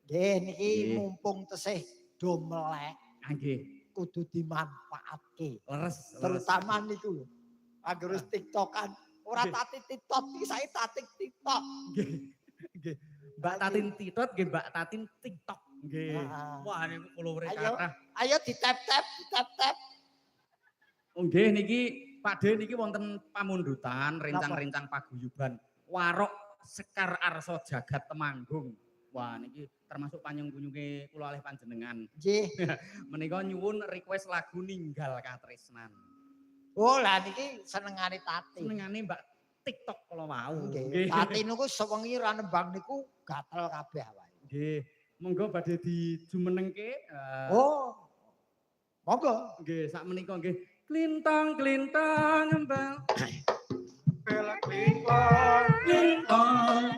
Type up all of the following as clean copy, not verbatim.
Nggih niki mumpung tesih do melek. Nggih. Kudu dimanfaatke. Leres. Terutama niku lho. Anggere TikTokan. Ora tati TikTok iki saiki tati TikTok. Nggih. Mbak Tatin TikTok nggih Mbak Tatin TikTok. Nggih. Wah niku follower kathah. Ayo ditap-tap, ditap-tap. Nggih niki Pakde niki wonten pamundutan rencang-rencang paguyuban Warok Sekar Arso Jagat Temanggung. Wah niki termasuk panyengkuyunge kula oleh panjenengan. Nggih. Menika nyuwun request lagu Ninggal Katresnan. Oh lah niki senengane Tati. Senengane Mbak TikTok kala wau. Nggih. Tati niku sewengi ra nembang niku gatel kabeh awake. Nggih. Monggo badhe dijumenengke. Oh. Monggo. Nggih, sak menika nggih. Klintang-klintang embang. Bela klintang, klintang.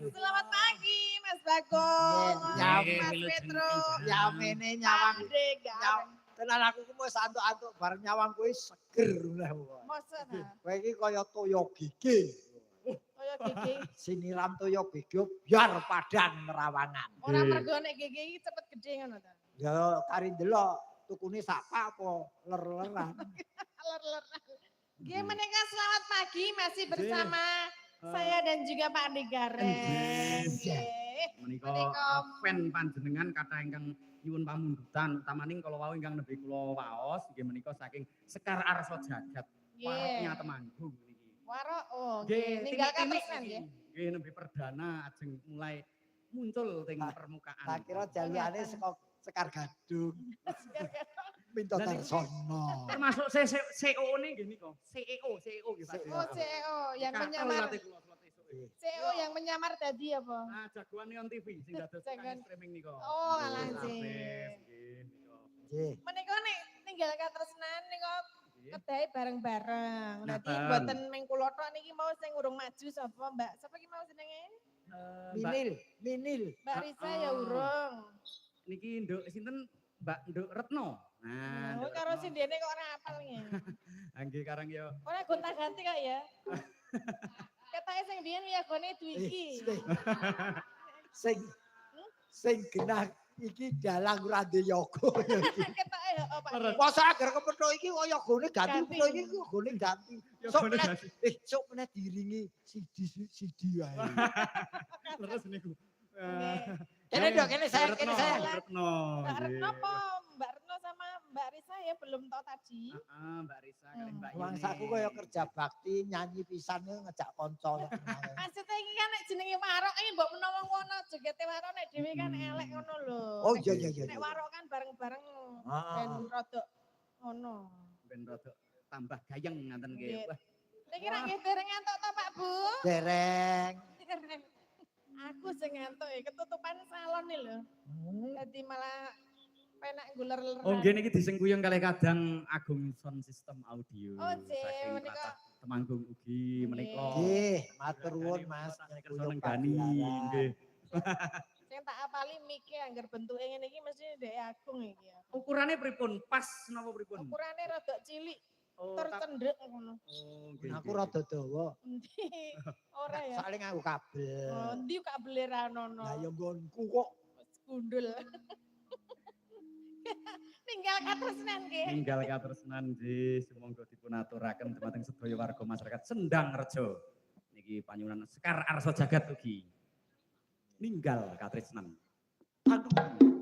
Selamat pagi Mas Bagong. Mas Petro. Yamene nyawang. Tenan aku ku wis antuk-antuk bareng nyawang kuwi seger lah. Mosok ta? Kowe iki kaya toya gigi. Kaya gigi. Siniram toya gigi biar padan nerawangan. Ora mergo nek gigi iki cepet gedhe ngono ta. Ya kari ndelok tukune sapa apa ler-leran. Ler-leran. Nggih menika selamat pagi masih bersama saya dan juga Pak Andi Gareng. Menika fan panjenengan kathah ingkang nyuwun pamundutan utamaning kala wau ingkang nembe kula waos nggih menika saking Sekar Arso Jagat Waroknya Temanggung niki. Warok nggih ninggal katresnan nggih. Nggih nembe perdana ajeng mulai muncul teng permukaan. Tak kira jalukane Sekar Gadung. Minta Tarsono. Termasuk CEO ini nggih nika. CEO nggih Pak. Oh CEO yang menyamar. CEO yang menyamar tadi apa? Ah jagoan Neon TV sing dados streaming nika. Oh alah sih. Nggih. Menika nek ninggal katresnan nika kedahe bareng-bareng. Dadi mboten ming kula tok niki mau sing urung maju sapa Mbak? Sapa ki mau jenenge? Minil. Mbak Risa ya urung. Niki Nduk sinten Mbak Nduk Retno. Nah, karo sindene kok ora apal nggih. Nggih karang ya. Ora gonta-ganti kok ya. Ketoke sing biyen wiyagone Dwiki. Sing genah iki dalang ora ndek yoga. Ketoke heeh Pak. Masa agar kepethuk iki kaya gone ganti kepethuk iki gone ganti. Sok meneh diringi sidi wae. Leres niku. Kene dok, kene saya. Retno. Mbak Retno apa? Mbak Retno sama Mbak Risa ya belum tahu tadi. Heeh, Mbak Risa kali Mbak Yuni. Wangsaku kaya kerja bakti nyanyi pisan ngejak kanca. Maksudnya iki kan nek jenenge warok iki mbok menawa ngono jegete warok nek dhewe kan elek ngono lho. Oh iya. Nek warok kan bareng-bareng ben rodok ngono. Ben rodok tambah gayeng ngaten nggih. Wah. Niki ra nggih dereng entuk to Pak Bu? Dereng. Aku sing entuk ketutupan salon iki lho. Dadi malah penak guler-leran. Oh nggih niki disengkuyung kalih kadang Agung Sound System Audio. Oh nggih menika Temanggung ugi menika. Nggih, matur nuwun Mas. Kuyung gani nggih. Sing tak apali mike anggar bentuke ngene iki mesti ndek Agung iki ya. Ukurane pripun? Pas napa pripun? Ukurane rada cilik. Tercendek ngono. Oh nggih. Aku rada dawa. Endi? Ora ya. Soale nganggo kabel. Oh, endi kabel ra ono. Lah ya nggonku kok Gundul. Ninggal katresnan nggih. Ninggal katresnan nggih, sumangga dipun aturaken dumateng sedaya warga masyarakat Sendang Rejo. Niki panyuwunan Sekar Arso Jagat ugi. Ninggal katresnan. Aduh.